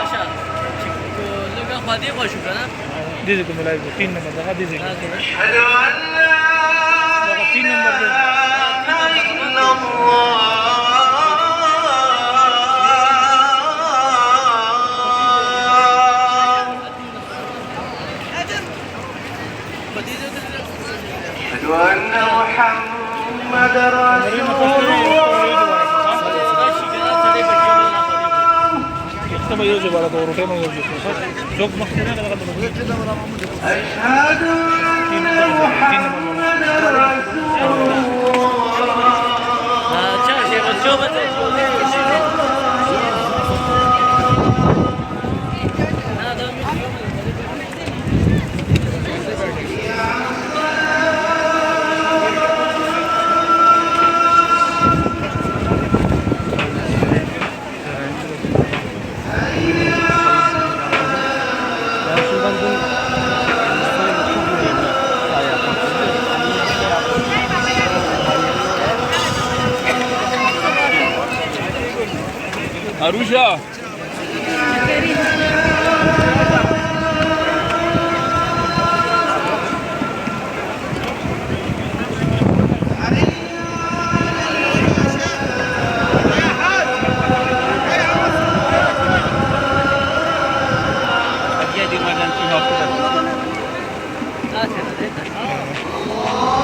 Așa. Și cu lângă Hadir vă jucă, da? दीजिए को मिला दीजिए 3 नंबर लगा दीजिए Da, da. लगा 3 नंबर दे أشهد أن محمد رسول يختم يوزي ولا دورتين يوزي زوج مختلف لغة أشهد أن محمد رسول Așa, și vă ce vă treci? Da, da, Arusha Da, se vede.